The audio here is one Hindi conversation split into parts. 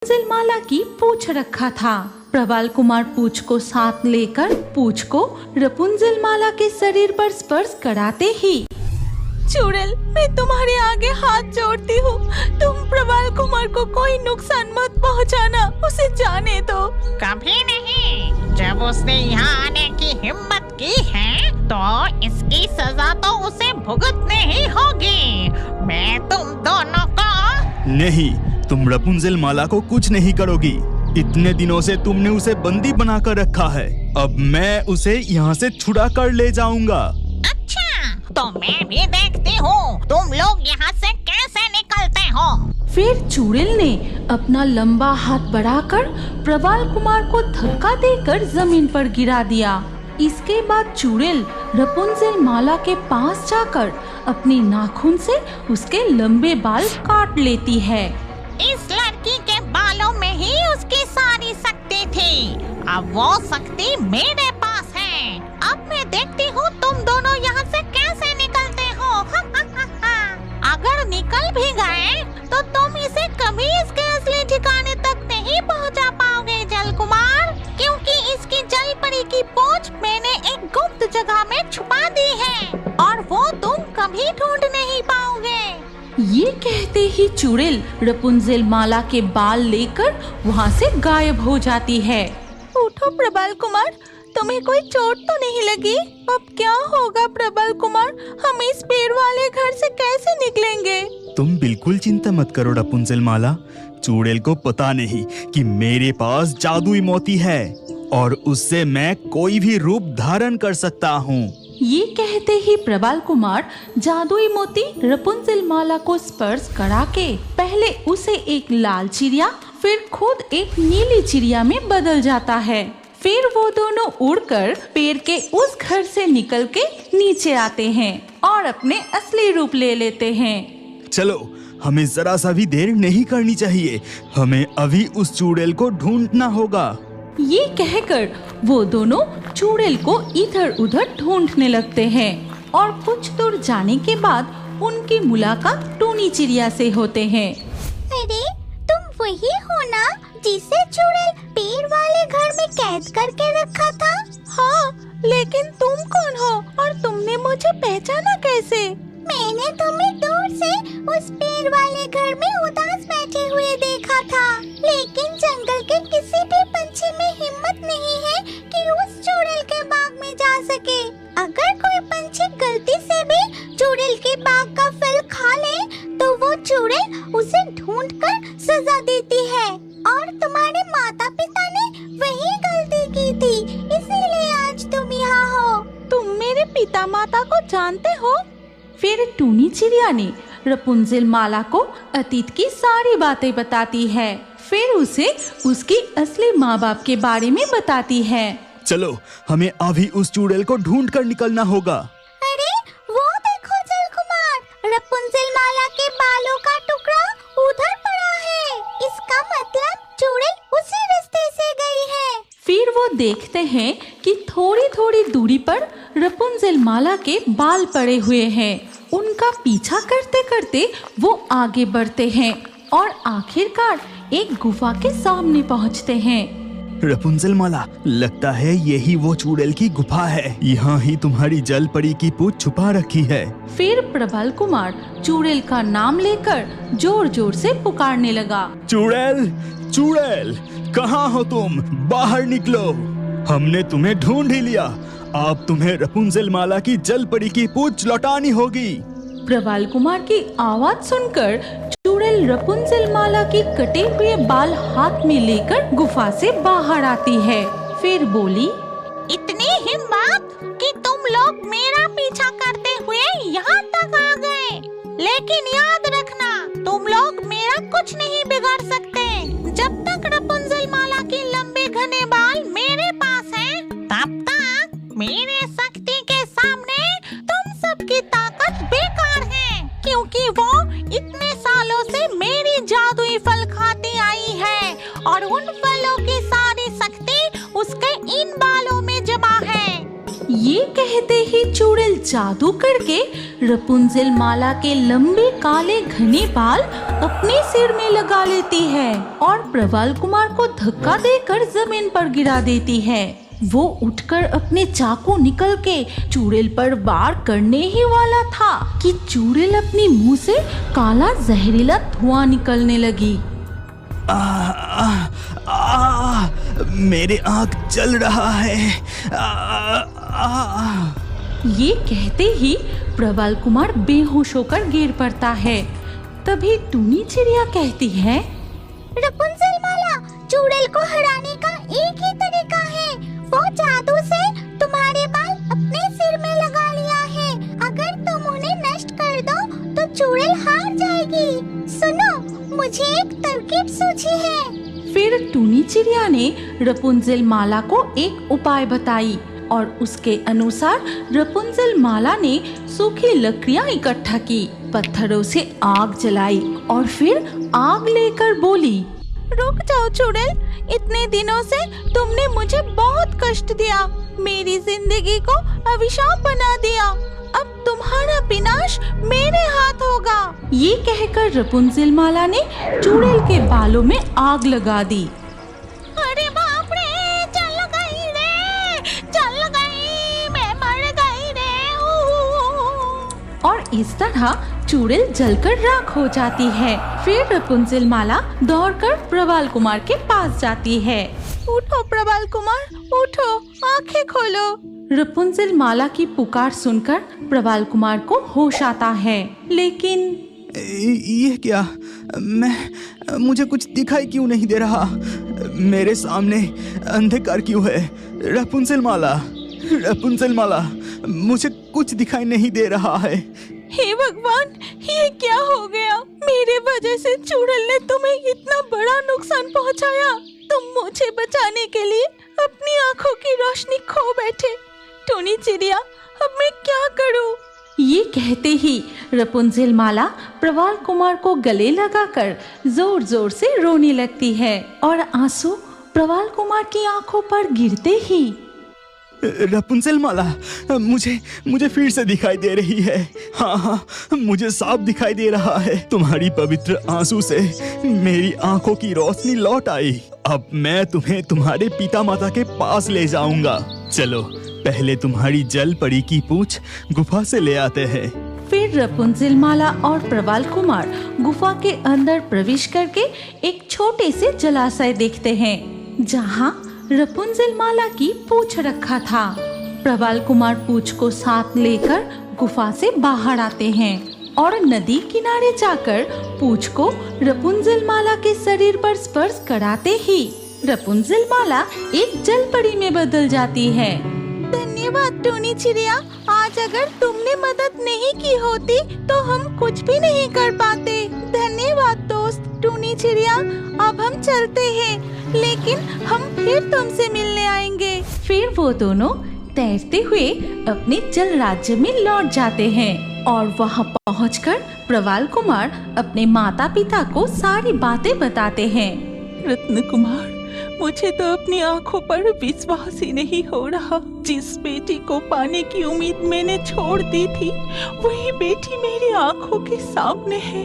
रपुंजल माला की पूंछ रखा था। प्रबाल कुमार पूंछ को साथ लेकर पूंछ को रपुंजल माला के शरीर पर स्पर्श कराते ही, चुड़ैल, मैं तुम्हारे आगे हाथ जोड़ती हूँ, तुम प्रबाल कुमार को कोई नुकसान मत पहुँचाना, उसे जाने दो। कभी नहीं, जब उसने यहाँ आने की हिम्मत की है तो इसकी सजा तो उसे भुगतनी ही होगी। मैं तुम दोनों को नहीं, तुम रपुंजल माला को कुछ नहीं करोगी। इतने दिनों से तुमने उसे बंदी बनाकर रखा है, अब मैं उसे यहाँ से छुड़ा कर ले जाऊंगा। अच्छा, तो मैं भी देखती हूँ तुम लोग यहाँ से कैसे निकलते हो। फिर चुड़ैल ने अपना लंबा हाथ बढ़ाकर प्रबाल कुमार को धक्का देकर जमीन पर गिरा दिया। इसके बाद चुड़ैल रपुंजल माला के पास जाकर अपनी नाखून से उसके लंबे बाल काट लेती है। इस लड़की के बालों में ही उसकी सारी शक्ति थी, अब वो शक्ति मेरे पास है। अब मैं देखती हूँ तुम दोनों यहाँ से कैसे निकलते हो। अगर निकल भी गए तो तुम इसे कभी इसके असली ठिकाने तक नहीं पहुँचा पाओगे जल कुमार, क्योंकि इसकी जल परी की पूंछ मैंने एक गुप्त जगह में छुपा दी है और वो तुम कभी ढूंढ नहीं पाओगे। ये कहते ही चुड़ैल रपुंजल माला के बाल लेकर वहाँ से गायब हो जाती है। उठो प्रबाल कुमार, तुम्हें कोई चोट तो नहीं लगी? अब क्या होगा प्रबाल कुमार, हम इस पेड़ वाले घर से कैसे निकलेंगे? तुम बिल्कुल चिंता मत करो रपुंजल माला, चुड़ैल को पता नहीं कि मेरे पास जादुई मोती है और उससे मैं कोई भी रूप धारण कर सकता हूँ। ये कहते ही प्रबाल कुमार जादुई मोती रपुंजल माला को स्पर्श करा के पहले उसे एक लाल चिड़िया फिर खुद एक नीली चिड़िया में बदल जाता है। फिर वो दोनों उड़कर पेड़ के उस घर से निकल के नीचे आते हैं और अपने असली रूप ले लेते हैं। चलो, हमें जरा सा भी देर नहीं करनी चाहिए, हमें अभी उस चुड़ैल को ढूंढना होगा। ये कहकर वो दोनों चुड़ैल को इधर उधर ढूंढने लगते हैं और कुछ दूर जाने के बाद उनकी मुलाकात टूनी चिड़िया से होते हैं। अरे, तुम वही हो ना जिसे चुड़ैल पेड़ वाले घर में कैद करके रखा था? हाँ, लेकिन तुम कौन हो और तुमने मुझे पहचाना कैसे? मैंने तुम्हें दूर से उस पेड़ वाले घर में उदास बैठे हुए देखा था, लेकिन जंगल के किसी भी पंछी में हिम्मत नहीं है कि उस चुड़ैल के बाग में जा सके। अगर कोई पंछी गलती से भी चुड़ैल के बाग का फल खा ले तो वो चुड़ैल उसे ढूंढकर सजा देती है और तुम्हारे माता पिता ने वही गलती की थी, इसीलिए आज तुम यहाँ हो। तुम मेरे पिता माता को जानते हो? फिर टूनी चिड़िया ने रपुंजल माला को अतीत की सारी बातें बताती है, फिर उसे उसकी असली माँ बाप के बारे में बताती है। चलो, हमें अभी उस चुड़ैल को ढूंढ कर निकलना होगा। अरे, वो देखो जल कुमार, रपुंजल माला के बालों का टुकड़ा उधर पड़ा है। इसका मतलब चुड़ैल उसी रास्ते से गई है। फिर वो देखते हैं कि थोड़ी थोड़ी दूरी पर रपुंजल माला के बाल पड़े हुए हैं। उनका पीछा करते करते वो आगे बढ़ते हैं और आखिरकार एक गुफा के सामने पहुंचते हैं। रपुंजल माला, लगता है यही वो चुड़ैल की गुफा है, यहाँ ही तुम्हारी जल परी की पूंछ छुपा रखी है। फिर प्रबाल कुमार चुड़ैल का नाम लेकर जोर जोर से पुकारने लगा। चुड़ैल, चुड़ैल, कहाँ हो तुम? बाहर निकलो, हमने तुम्हें ढूंढ ही लिया। अब तुम्हें रपुंजल माला की जल परी की पूंछ लौटानी होगी। प्रबाल कुमार की आवाज सुनकर चुड़ैल रपुंजल माला की कटे हुए बाल हाथ में लेकर गुफा से बाहर आती है। फिर बोली, इतनी हिम्मत कि तुम लोग मेरा पीछा करते हुए यहाँ तक आ गए, लेकिन याद रखना तुम लोग मेरा कुछ नहीं बिगाड़ सकते। जब तक रपुंजल माला की लंबे घने बाल मेरे पास हैं, तब तक मेरे शक्ति के सामने तुम सबकी ताकत बेकार है, क्योंकि वो इतने सालों से मेरी जादुई फल खाती आई है और उन फलों की सारी शक्ति उसके इन बालों में जमा है। ये कहते ही चुड़ैल जादू करके रपुंजल माला के लंबे काले घने बाल अपने सिर में लगा लेती है और प्रवाल कुमार को धक्का देकर जमीन पर गिरा देती है। वो उठकर अपने चाकू निकल के चुड़ैल पर वार करने ही वाला था कि चुड़ैल अपने मुंह से काला जहरीला धुआं निकलने लगी। मेरे आँख जल रहा है। ये कहते ही प्रवाल कुमार बेहोश होकर गिर पड़ता है। तभी टूनी चिड़िया कहती है, रपुंजल माला, चुड़ैल को हराने का एक ही तरीका है। वो जादू से तुम्हारे बाल अपने सिर में लगा लिया है। अगर तुम उन्हें नष्ट कर दो तो चुड़ैल हार जाएगी। सुनो, मुझे एक तरकीब सूझी है। फिर टूनी चिड़िया ने रपुंजल माला को एक उपाय बताई और उसके अनुसार रपुंजल माला ने सूखी लकड़ियां इकट्ठा की, पत्थरों से आग जलाई और फिर आग लेकर बोली, रुक जाओ चुड़ैल, इतने दिनों से तुमने मुझे बहुत कष्ट दिया, मेरी जिंदगी को अभिशाप बना दिया। अब तुम्हारा विनाश मेरे हाथ होगा। ये कहकर रपुंजल माला ने चुड़ैल के बालों में आग लगा दी। अरे बाप रे, जल गई रे, जल गई, मैं मर गई रे। और इस तरह चुड़ैल जलकर राख हो जाती है। फिर रपुंजल माला दौड़कर प्रवाल कुमार के पास जाती है। उठो प्रवाल कुमार, उठो, आंखें खोलो। रपुंजल माला की पुकार सुनकर प्रवाल कुमार को होश आता है, लेकिन ये क्या? मुझे कुछ दिखाई क्यों नहीं दे रहा? मेरे सामने अंधकार क्यों है? रपुंजल माला, मुझे कुछ दिखाई नहीं दे रहा है। हे भगवान, ये क्या हो गया? मेरे वजह से चुड़ैल ने तुम्हें इतना बड़ा नुकसान पहुंचाया। तुम मुझे बचाने के लिए अपनी आंखों की रोशनी खो बैठे। टूनी चिड़िया, अब मैं क्या करूं? ये कहते ही रपुंजल माला प्रवाल कुमार को गले लगाकर जोर जोर से रोने लगती है और आंसू प्रवाल कुमार की आंखों पर गिरते ही रपुंजल माला, मुझे फिर से दिखाई दे रही है। हाँ, मुझे साफ दिखाई दे रहा है। तुम्हारी पवित्र आंसू से मेरी आंखों की रोशनी लौट आई। अब मैं तुम्हें तुम्हारे पिता माता के पास ले जाऊंगा। चलो, पहले तुम्हारी जल परी की पूंछ गुफा से ले आते हैं। फिर रपुंजल माला और प्रवाल कुमार गुफा के अंदर प्रवेश करके एक छोटे से जलाशय देखते हैं, जहाँ रपुंजल माला की पूंछ रखा था। प्रवाल कुमार पूंछ को साथ लेकर गुफा से बाहर आते हैं और नदी किनारे जाकर पूंछ को रपुंजल माला के शरीर पर स्पर्श कराते ही रपुंजल माला एक जलपरी में बदल जाती है। धन्यवाद टूनी चिड़िया, आज अगर तुमने मदद नहीं की होती तो हम कुछ भी नहीं कर पाते। धन्यवाद दोस्त टूनी चिड़िया। अब हम चलते हैं, लेकिन हम फिर तुमसे मिलने आएंगे। फिर वो दोनों तैरते हुए अपने जल राज्य में लौट जाते हैं और वहाँ पहुंचकर प्रवाल कुमार अपने माता पिता को सारी बातें बताते हैं। रत्न कुमार, मुझे तो अपनी आंखों पर विश्वास ही नहीं हो रहा। जिस बेटी को पाने की उम्मीद मैंने छोड़ दी थी, वही बेटी मेरी आंखों के सामने है।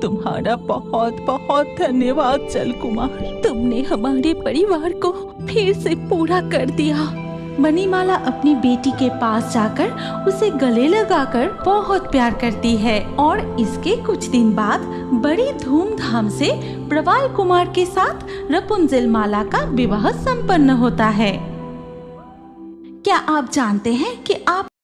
तुम्हारा बहुत बहुत धन्यवाद जल कुमार। तुमने हमारे परिवार को फिर से पूरा कर दिया। मणिमाला अपनी बेटी के पास जाकर उसे गले लगाकर बहुत प्यार करती है और इसके कुछ दिन बाद बड़ी धूमधाम से प्रवाल कुमार के साथ रपुंजल माला का विवाह संपन्न होता है। क्या आप जानते हैं कि आप